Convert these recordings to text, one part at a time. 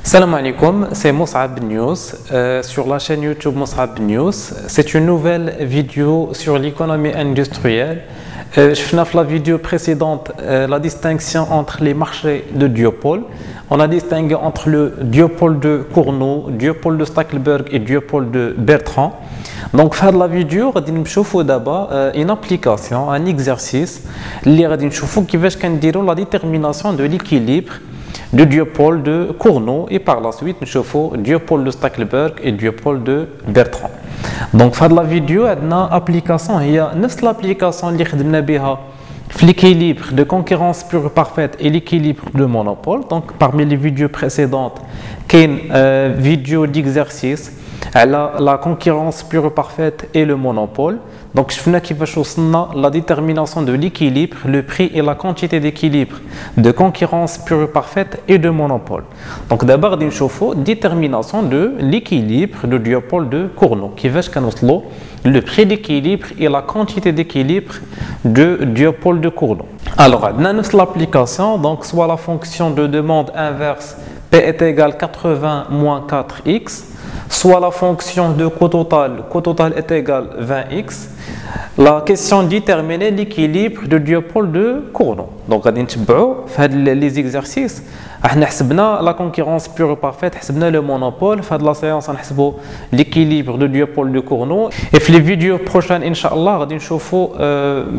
Salam alaikum, c'est Moussab News sur la chaîne YouTube Moussab News. C'est une nouvelle vidéo sur l'économie industrielle. Je fais dans la vidéo précédente la distinction entre les marchés de duopole. On a distingué entre le duopole de Cournot, duopole de Stackelberg et duopole de Bertrand. Donc, dans la vidéo, on va voir d'abord une application, un exercice, qui va nous la détermination de l'équilibre du duopole de Cournot et par la suite nous chauffons duopole de Stackelberg et duopole de Bertrand. Donc dans la vidéo on a application il y a l'application اللي خدمنا بها في l'équilibre de concurrence pure parfaite et l'équilibre de monopole. Donc parmi les vidéos précédentes qu'il y a une vidéo d'exercice la concurrence pure parfaite et le monopole. Donc je vais vous la détermination de l'équilibre, le prix et la quantité d'équilibre de concurrence pure parfaite et de monopole. Donc d'abord nous avons la détermination de l'équilibre du duopole de Cournot qui va le prix d'équilibre et la quantité d'équilibre du duopole de Cournot. Alors nous avons l'application, donc soit la fonction de demande inverse P est égal 80 moins 4x, soit la fonction de coût total est égal 20x. La question déterminer l'équilibre du duopole de Cournot. Donc, on va les exercices. On a la concurrence pure parfaite, on a le monopole. Dans la séance, on a l'équilibre du duopole de Cournot. Et dans les vidéos prochaines, Inch'Allah, on va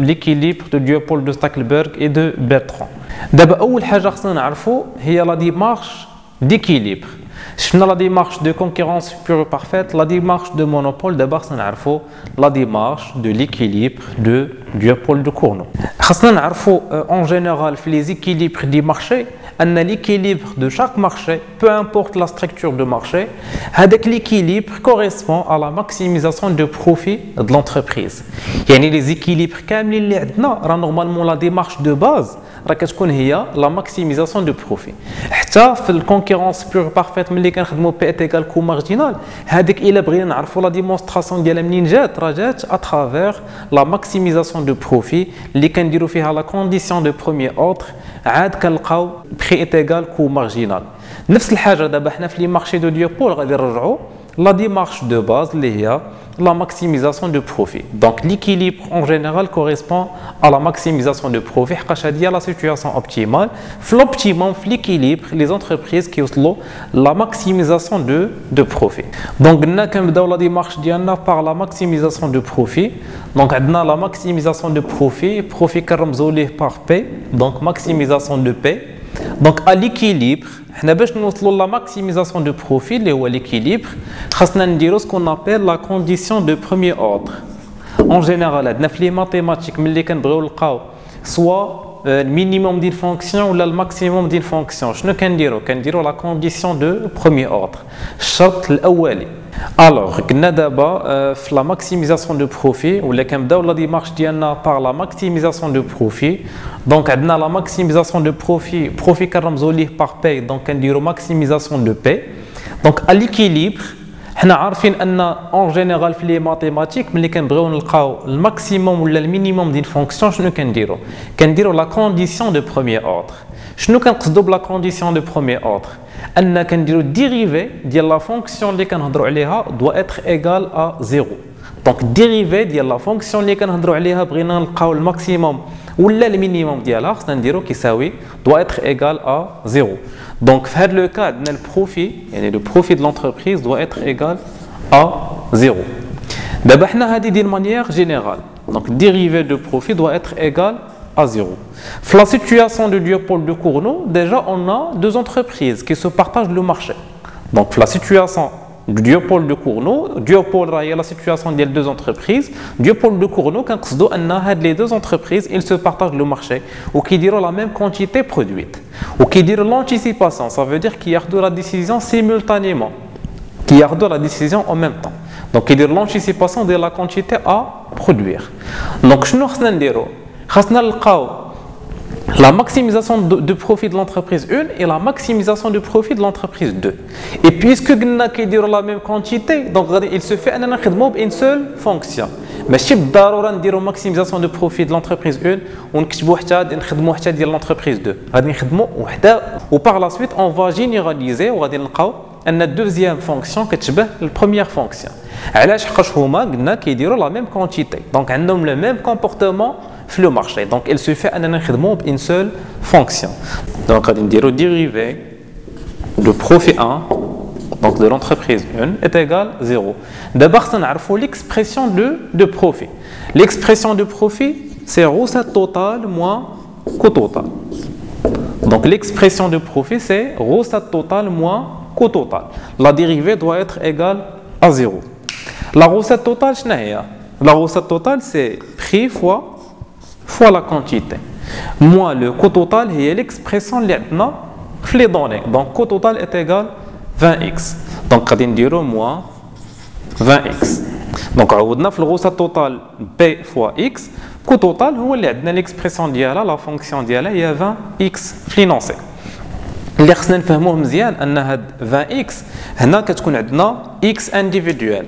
l'équilibre du duopole de Stackelberg et de Bertrand. D'abord, la première chose, c'est la démarche d'équilibre. Je la démarche de concurrence pure parfaite, la démarche de monopole, d'abord, c'est la démarche de l'équilibre du duopole de Cournot. En général, les équilibres du marché, l'équilibre de chaque marché, peu importe la structure de marché, l'équilibre correspond à la maximisation de profit de l'entreprise. Les équilibres, normalement, la démarche de base, la maximisation de profit. Dans la concurrence pure parfaite, P est égal coût marginal. La démonstration de la à travers la maximisation de profit, la condition de premier ordre, prix est égal coût marginal. Même chose دابا حنا في les marchés de duopole غادي نرجعوا la démarche de base اللي هي la maximisation de profit. Donc l'équilibre en général correspond à la maximisation de profit. C'est la situation optimale. L'optimum, l'équilibre, les entreprises qui ont la maximisation de profit. Donc nous avons la démarche par la maximisation de profit. Donc on a la maximisation de profit, profit par P, donc maximisation de P. Donc à l'équilibre, باش نوصلوا la maximisation de profit اللي هو l'équilibre خاصنا نديروا ce qu'on appelle la condition de premier ordre. En général عندنا في les mathématiques ملي كنبغيو نلقاو soit le minimum d'une fonction ou le maximum d'une fonction. شنو كنديروا la condition de premier ordre. الشرط الاولي. Alors, قلنا دابا في la maximisation de profit ولا كنبداو la démarche ديالنا par la maximisation de profit. Donc عندنا la maximisation de profit كنرمزوا ليه par P, donc كنديروا maximisation de P. Donc à l'équilibre حنا عارفين ان en général في les mathématiques ملي كنبغيو نلقاو الماكسيموم ولا المينيموم ديال فونكسيون شنو كنديروا la condition de premier ordre. شنو كنقصدوا بلا condition de premier ordre؟ ان كنديروا dérivé ديال la fonction اللي كنهضروا عليها doit être égal à 0. Donc dérivé ديال la fonction اللي كنهضروا عليها بغينا نلقاو الماكسيموم ولا المينيموم ديالها خصنا نديرو كيساوي doit être égal à 0. Donc في هذا le cas عندنا le profit يعني le profit de l'entreprise doit être égal à 0. دابا حنا هذه دي manière générale. Donc dérivé de profit doit être égal à 0. Dans la situation du duopole de Cournot, déjà on a deux entreprises qui se partagent le marché. Donc la situation du duopole de Cournot, duopole est la situation des deux entreprises. Duopole de Cournot, quand les deux entreprises ils se partagent le marché ou qui diront la même quantité produite ou qui diront l'anticipation, ça veut dire qu'il y a de la décision simultanément, qu'il y a de la décision en même temps. Donc il dit l'anticipation de la quantité à produire. Donc je nous la maximisation de profit de l'entreprise 1 et la maximisation de profit de l'entreprise 2. Et puisque nous avons la même quantité, donc il se fait une seule fonction. ماشي بالضروره نديروا ماكسيميزاسيون دو بروفي د لونتربريز 1 ونكتبوا حتى نخدموا حتى ديال لونتربريز 2 غادي نخدموا وحده وبار لا سويت اون فا جينيراليزي وغادي نلقاو ان الدوزيام فونكسيون كتشبه البروميير فونكسيون علاش حقاش هما قلنا كيديروا لا ميم كونتيتي دونك عندهم لو ميم كومبورتمون في لو مارشي دونك il suffit اننا نخدموا بان سول فونكسيون دونك غادي نديروا ديريفي دو بروفي 1 donc de l'entreprise 1 est égal à 0. D'abord, on a l'expression de profit. L'expression de profit, c'est recette totale moins coût total. Donc l'expression de profit, c'est recette totale moins coût total. La dérivée doit être égale à 0. La recette totale, la recette totale, c'est prix fois la quantité. Moins le coût total, c'est l'expression de les données. Donc coût total est égal à 20x. Donc, on va dire moins 20x. Donc, on a le recette total P fois x. Coût total, c'est l'expression ديالها, la fonction ديالها هي 20x financé. اللي خصنا نفهموه مزيان ان هاد 20x هنا كتكون عندنا x individuel.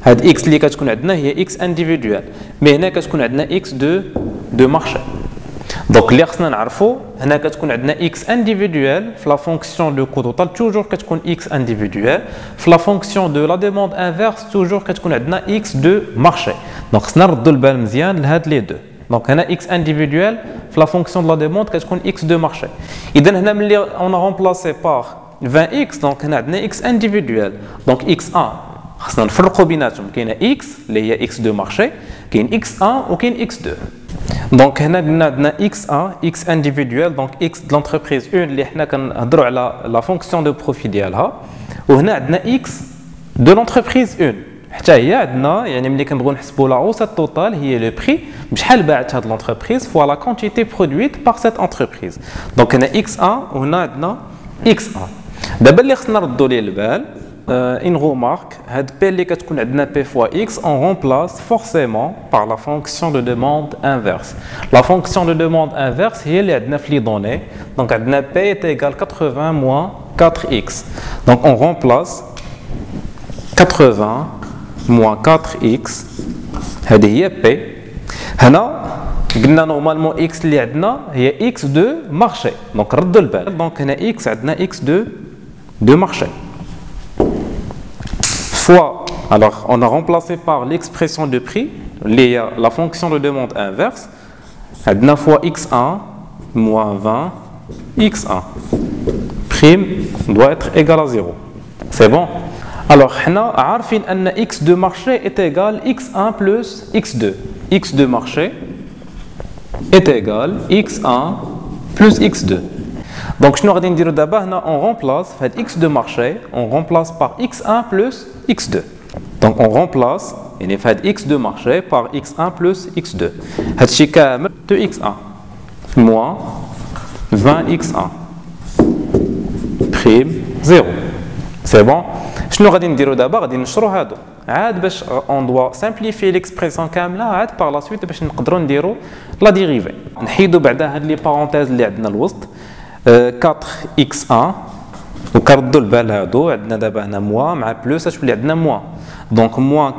هاد x اللي كتكون عندنا هي x individuel. مي هنا كتكون عندنا x de marché. Donc, اللي خصنا نعرفو هنا كتكون عندنا x individuel في la fonction de coût total toujours كتكون x individuel في la fonction de la demande inverse toujours كتكون عندنا x de marché. Donc خصنا نردو البال مزيان لهاد لي دو. Donc هنا x individuel في la fonction de la demande كتكون x de marché. إذا هنا ملي on a remplacé par 20x donc هنا عندنا x individuel. Donc x1 خصنا نفرقوا بيناتهم كاينه x اللي هي x de marché كاين x1 وكاين x2. Donc, on a x1, x individuel, donc x de l'entreprise 1, اللي حنا كنهضروا على la fonction de profit ديالها، وهنا عندنا x de l'entreprise 1. حتى هي عندنا يعني ملي كنبغيو نحسبوا لا recette totale هي لو بري بشحال باعت هاد l'entreprise fois la quantité produite par cette entreprise. Donc هنا x1 وهنا عندنا x1. دابا اللي خصنا نردوا ليه البال une remarque, P اللي كتكون عندنا P fois X, on remplace forcément par la fonction de demande inverse. La fonction de demande inverse هي اللي عندنا في les données. Donc عندنا P est égal 80 moins 4X. Donc on remplace 80 moins 4X. هذه هي P. هنا قلنا نورمالمون X اللي عندنا هي X de marché. Donc ردوا البال. Donc هنا X عندنا X de marché. Fois, alors on a remplacé par l'expression de prix, la fonction de demande inverse, عندنا fois x1 moins 20 x1. Prime doit être égal à 0. C'est bon? Alors, حنا عارفين أن x de marché est égal x1 plus x2. x de marché est égal x1 plus x2. Donc, شنو غادي نديرو دابا هنا on remplace fait x de marché, on remplace par x1 plus x2. Donc on remplace يعني fait x de marché par x1 plus x2. هادشي كامل 2x1 moins 20x1 prime 0. C'est bon. شنو غادي نديرو دابا غادي نشرو هادو عاد باش on doit simplifier l'expression كامله عاد par la suite باش نقدروا نديرو لا ديريفي. نحيدو بعدا هاد لي بارونتيز اللي عندنا الوسط 4x1 وكردوا البال هادو عندنا دابا هنا موا مع بلوس اش اللي عندنا موا دونك موان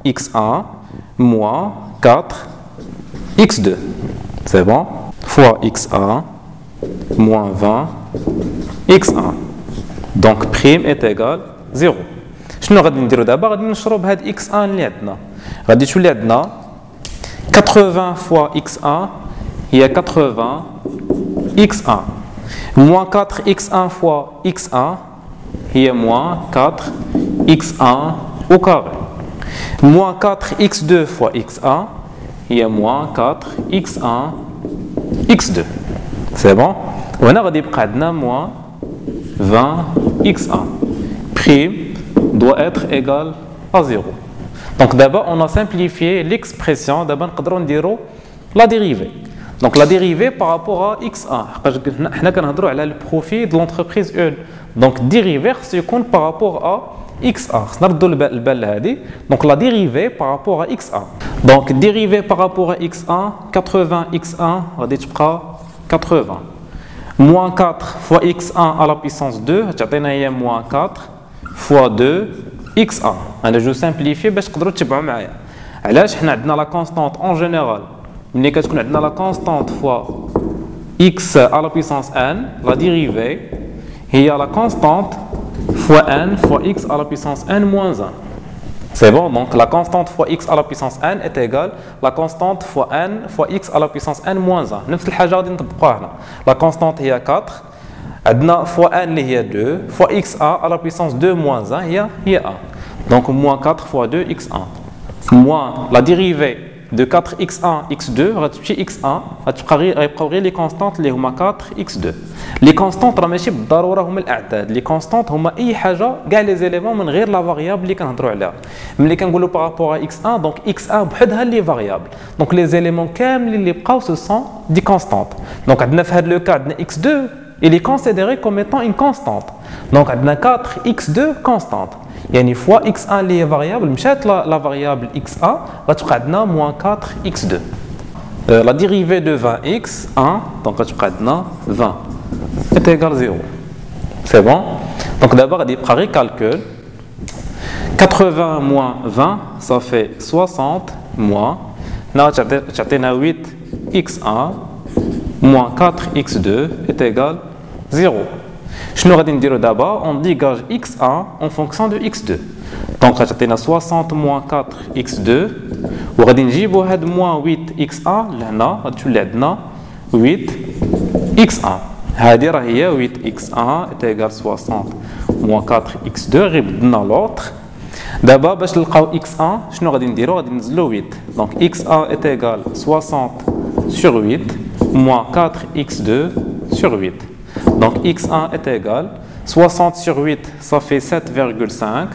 4x1 موان 4x2 سي بون فوا x1 موان 20x1 دونك بريم ايت ايغال 0. شنو غادي نديرو دابا غادي نشرو بهاد x1 اللي عندنا غادي تولي عندنا 80 فوا x1 هي 80 x1 moins 4x1 fois x1 هي moins 4x1 au carré. Moins 4x2 fois x1 هي moins 4x1 x2. C'est bon? وهنا غادي يبقى عندنا moins 20x1. Prime doit être égal à 0. Donc d'abord on a simplifié l'expression, d'abord نقدروا نديروا la dérivée. Donc la dérivée par rapport à x1 حنا كنهضروا على البروفي de l'entreprise 1. Donc dérivée خصو يكون par rapport à x1 خصنا نردوا البال لهادي. Donc la dérivée par rapport à x1. Donc dérivée par rapport à x1 80x1 غادي تبقى 80 moins 4 fois x1 à la puissance 2 تعطينا هي moins 4 fois 2 x1. انا جو سامبليفي باش تقدروا تتبعوا معايا. علاش حنا عندنا لا كونستانت en général ملي كتكون عندنا لا كونستانت fois x à la puissance n, la dérivée هي la constante fois n fois x à la puissance n moins 1. C'est bon, donc la constante fois x à la puissance n est égale la constante fois n fois x à la puissance n moins 1. نفس الحاجة غادي نطبقوها هنا. La constante هي 4. عندنا fois n اللي هي 2 fois x à la puissance 2 moins 1 هي 1. Donc moins 4 fois 2 x1 moins la dérivée de 4x1 x2 غتمشي x1 غيبقاو غير لي كونستانت اللي هما 4 x2. لي كونستانت راه ماشي بالضروره هما الاعداد، لي كونستانت هما اي حاجه كاع لي زيليمون من غير لا فاريابل اللي كنهضروا عليها. ملي كنقولوا بارابور x1 دونك x1 بوحدها اللي فاريابل، دونك لي زيليمون كاملين اللي بقاو سو سون دي كونستانت. دونك عندنا في هذا لو كا عندنا x2 il est considéré comme étant une constante. Donc عندنا 4x2 constante. يعني fois x1 اللي هي فاريابل مشات لا فاريابل x1 غتبقى عندنا moins 4x2. La dérivée de 20x1 donc غتبقى عندنا 20 est égal 0. C'est bon. Donc d'abord غادي يبقى غير calcul. 80 moins 20 ça fait 60 moins هنا تعطينا 8x1 moins 4x2 est égal 0. شنو غادي نديرو دابا on dégage x1 en fonction de x2. دونك غتعطينا 60 moins 4x2 وغادي نجيبو هاد moins 8x1 لهنا غتولي عندنا 8x1. هادي راه هي 8x1 est égal 60 moins 4x2 غير بدلنا لوطر. دابا باش نلقاو x1 شنو غادي نديرو غادي ننزلو 8. دونك x1 est égal 60 sur 8 moins 4x2 sur 8. Donc x1 est égal 60 sur 8 ça fait 7,5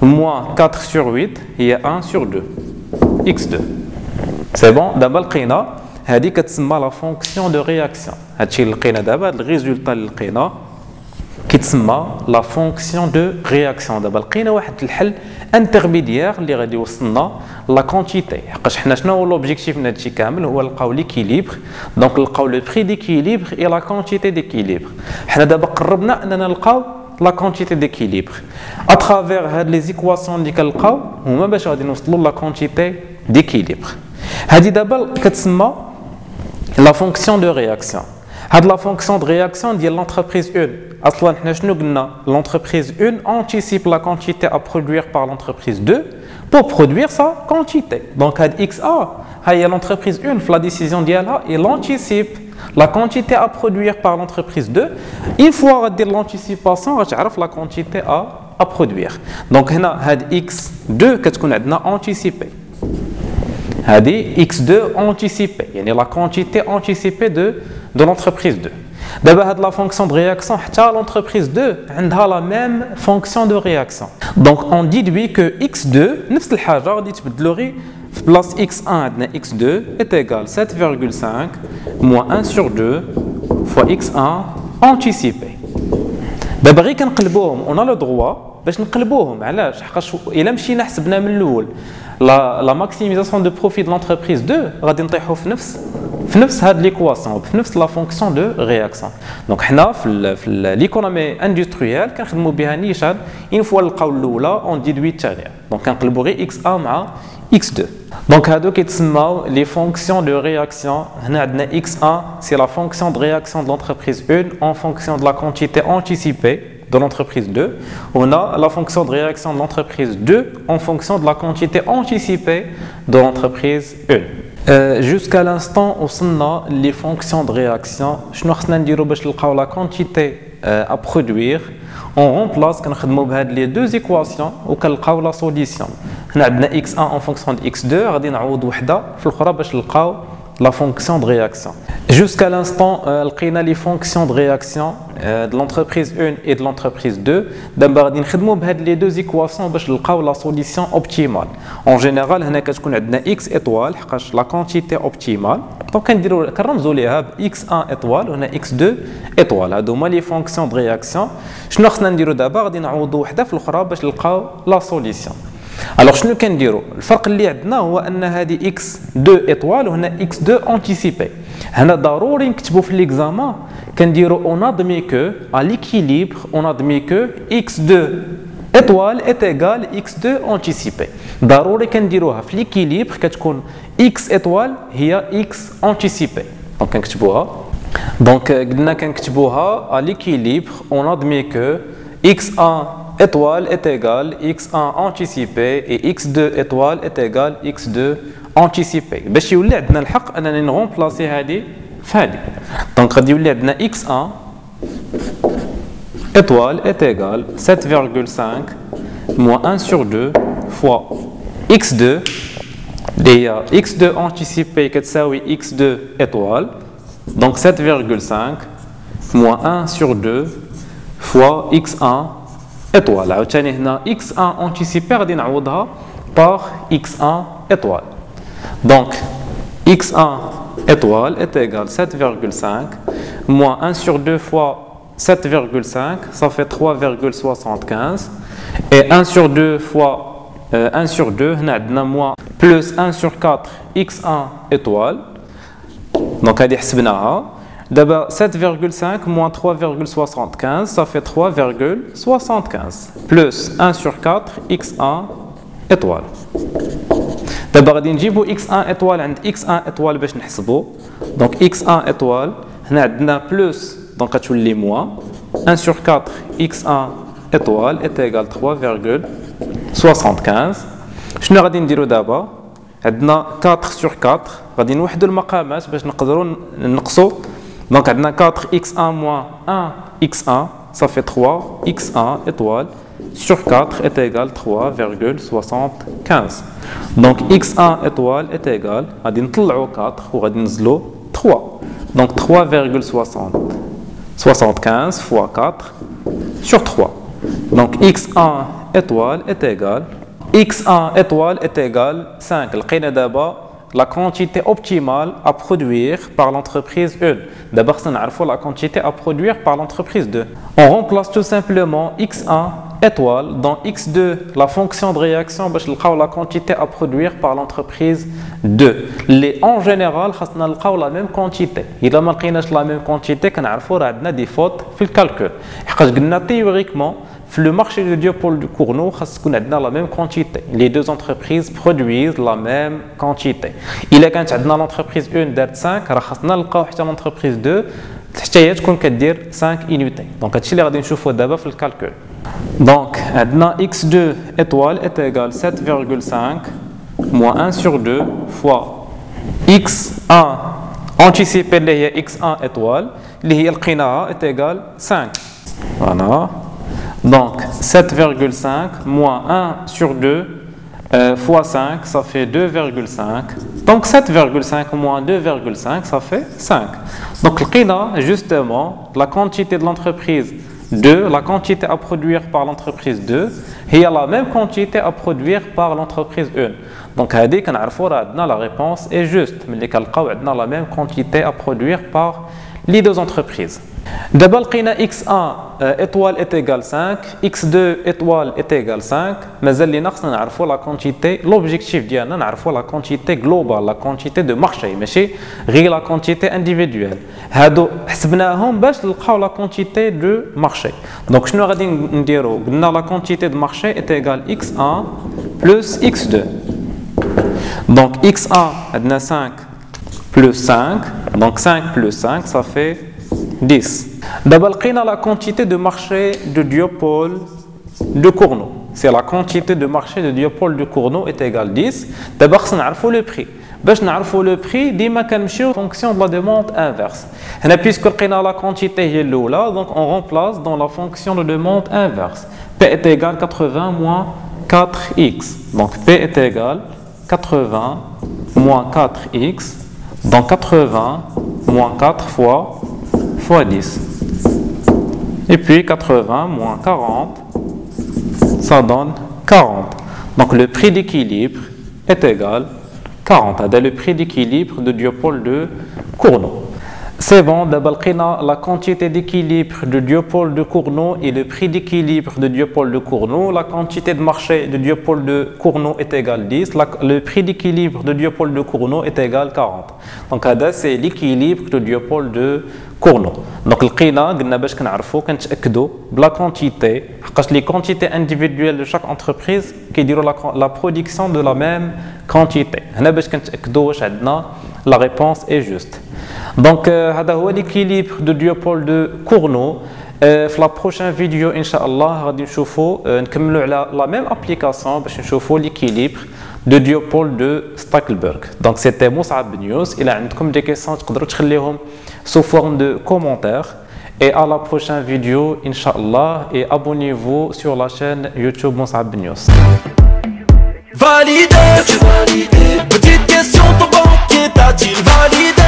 moins 4 sur 8 il y a 1 sur 2 x2. C'est bon. دابا لقينا هذه كتسمى لا فونكسيون دو رياكسيون. هادشي اللي لقينا دابا هاد الريزولطا اللي لقينا كيتسمى لا فونكسيون دو رياكسيون. دابا لقينا واحد الحل انترميديير اللي غادي يوصلنا لا كونتيتي. حقاش حنا شنو هو لوبجيكتيف من هادشي كامل هو نلقاو ليكيليبر. دونك نلقاو لو بري ديكيليبر اي لا كونتيتي ديكيليبر. حنا دابا قربنا اننا نلقاو لا كونتيتي ديكيليبر اترافير هاد لي زيكواسيون اللي كنلقاو هما باش غادي نوصلوا لا كونتيتي ديكيليبر. هادي دابا كتسمى لا فونكسيون دو رياكسيون. هاد لا فونكسيون دو رياكسيون ديال l'entreprise 1 اصلا حنا شنو قلنا l'entreprise 1 anticipe la quantité à produire par l'entreprise 2 pour produire sa quantité. Donc هاد XA هي l'entreprise 1 في la décision ديالها il anticipe la quantité à produire par l'entreprise 2. Une fois غدير l'anticipation غتعرف la quantité à produire. Donc هنا هاد X2 كتكون عندنا anticipé. هذه x2 anticipée يعني la quantité anticipée de l'entreprise 2. d'abord هاد la fonction de réaction حتى l'entreprise 2 عندها la même fonction de réaction. donc on déduit que x2 نفس الحاجه غادي تبدلو غير في بلاص x1 عندنا x2 est égal 7,5 moins 1 sur 2 fois x1 anticipé. دابا غير كنقلبوهم on a le droit باش نقلبوهم. علاش؟ حقاش الا مشينا حسبنا من الاول la maximisation de profit de l'entreprise 2 غادي نطيحوا في نفس هاد ليكواسيون في نفس لا فونكسيون دو رياكسيون. دونك حنا في ليكونومي اندستريال كنخدموا بها نيشان اون فوا نلقاو الاولى اون ديدوي الثانيه. دونك كنقلبوا غير x1 مع x2. دونك هادو كيتسماو لي فونكسيون دو رياكسيون. هنا عندنا x1 سي لا فونكسيون دو رياكسيون دو l'entreprise 1 en fonction de la quantité anticipée de l'entreprise 2, on a la fonction de réaction de l'entreprise 2 en fonction de la quantité anticipée de l'entreprise 1. Jusqu'à l'instant, on a les fonctions de réaction. Je vais la quantité à produire. On remplace les deux équations ou la solution. On a x1 en fonction de x2, la fonction de réaction. Jusqu'à l'instant, on a les fonctions de réaction de l'entreprise 1 et de l'entreprise 2. D'abord, on a les deux équations pour la solution optimale. En général, on a x étoile, la quantité optimale. Donc, on a x1 étoile, on a x2 étoile. Donc, les fonctions de réaction. Je vais d'abord la solution. Alors شنو كنديروا؟ الفرق اللي عندنا هو ان هذه x2 étoile وهنا x2 anticipé. هنا ضروري نكتبوا في l'examen كنديروا on admet que à l'équilibre on admet que x2 étoile est égal x2 anticipé. ضروري كنديروها في l'équilibre كتكون x étoile هي x anticipé. Donc كنكتبوها. Donc قلنا كنكتبوها à l'équilibre on admet que x1 étoile est égal x1 anticipé et x2 étoile est égal x2 anticipé. باش يولي عندنا الحق اننا نغومبلاسي هذه في هذه. دونك غادي يولي عندنا x1 étoile est égal 7,5 moins 1 sur 2 fois x2 اللي هي x2 anticipé كتساوي x2 étoile. Donc 7,5 moins 1 sur 2 fois x1 étoile. عاوتاني هنا x1 anticipé غادي نعوضها par x1 étoile. Donc x1 étoile est égal 7,5 moins 1 sur 2 fois 7,5, ça fait 3,75. Et 1 sur 2 fois 1 sur 2, on a moins plus 1 sur 4 x1 étoile. Donc, on a d'abord 7,5 moins 3,75, ça fait 3,75. Plus 1 sur 4 x1 étoile. D'abord, on va x1 étoile عند x1 étoile باش نحسبو. Donc x1 étoile, on a plus, donc on a moins 1 sur 4 x1 étoile est égal 3,75. شنو غادي نديرو دابا؟ عندنا 4 sur 4 غادي نوحدو المقامات باش نقدروا نقصوا. Donc عندنا 4 x1 moins 1 x1 ça fait 3 x1 étoile sur 4 est égal 3,75. Donc x1 étoile est égal غادي نطلعوا 4 وغادي ننزلوا 3. Donc 3,75 fois 4 sur 3. Donc x1 étoile est égal x1 étoile est égal 5. لقينا دابا la quantité optimale à produire par l'entreprise 1. D'abord, c'est la quantité à produire par l'entreprise 2. On remplace tout simplement x1 étoile dans x2 la fonction de réaction باش نلقاو la quantité à produire par l'entreprise 2. Les en général خاصنا نلقاو la même quantité. إذا ما لقيناش la même quantité كنعرفوا راه عندنا des fautes في الكالكول. حقاش قلنا théoriquement le marché de diopole du Cournot, on a la même quantité. Les deux entreprises produisent la même quantité. Il est quand l'entreprise 1 d'être 5, l'entreprise 2 تكون 5 unités. Donc هادشي اللي غادي نشوفوا دابا في الكالكول. Donc عندنا x2 étoile est égal 7,5 moins 1 sur 2 fois x1 anticipé اللي هي x1 étoile اللي هي لقيناها est égal 5. Voilà. Donc 7,5 moins 1 sur 2 fois 5, ça fait 2,5. Donc 7,5 moins 2,5, ça fait 5. Donc justement, la quantité de l'entreprise 2, la quantité à produire par l'entreprise 2, il y a la même quantité à produire par l'entreprise 1. Donc la réponse est juste. Mais on a la même quantité à produire par les deux entreprises. D'abord, x1 étoile est égal 5, x2 étoile est égal 5, mais la quantité, l'objectif ديالنا نعرفوا la quantité globale, la quantité de marché, ماشي غير la quantité individuelle. هادو حسبناهم باش نلقاو la quantité de marché. Donc شنو غادي نديرو؟ قلنا la quantité de marché est égal x1 plus x2. Donc x1 عندنا 5 plus 5, donc 5 plus 5 ça fait 10. D'abord, la quantité de marché de diopole de Cournot. C'est la quantité de marché de diopole de Cournot est égale 10. D'abord, on a le prix. باش نعرفوا le prix ديما كنمشيو en fonction de la demande inverse. هنا puisque لقينا la quantité هي الاولى donc on remplace dans la fonction de demande inverse. P est égal 80 moins 4x. Donc P est égal 80 moins 4x. Donc 80 moins 4 fois 10. Et puis 80 moins 40, ça donne 40. Donc le prix d'équilibre est égal 40. C'est le prix d'équilibre de diopole de Cournot. C'est bon, d'abord la quantité d'équilibre de diopôle de Cournot et le prix d'équilibre de diopôle de Cournot. La quantité de marché de diopôle de Cournot est égale 10. Le prix d'équilibre de diopôle de Cournot est égal 40. Donc, c'est l'équilibre de diopôle de Cournot. Donc, le qina, la quantité, les quantités individuelles de chaque entreprise qui diront la production de la même quantité. La réponse est juste. Donc, c'est l'équilibre de diopôle de Cournot. Dans la prochaine vidéo, Inch'Allah, nous allons la même application pour l'équilibre de diopôle de Stackelberg. Donc, c'était Moussab News. Il y a des questions que vous pouvez laisser sous forme de commentaires. Et à la prochaine vidéo, Inch'Allah. Et abonnez-vous sur la chaîne YouTube Moussab News. Validé, tu validé. Petite question, ton banquier t'a-t-il validé?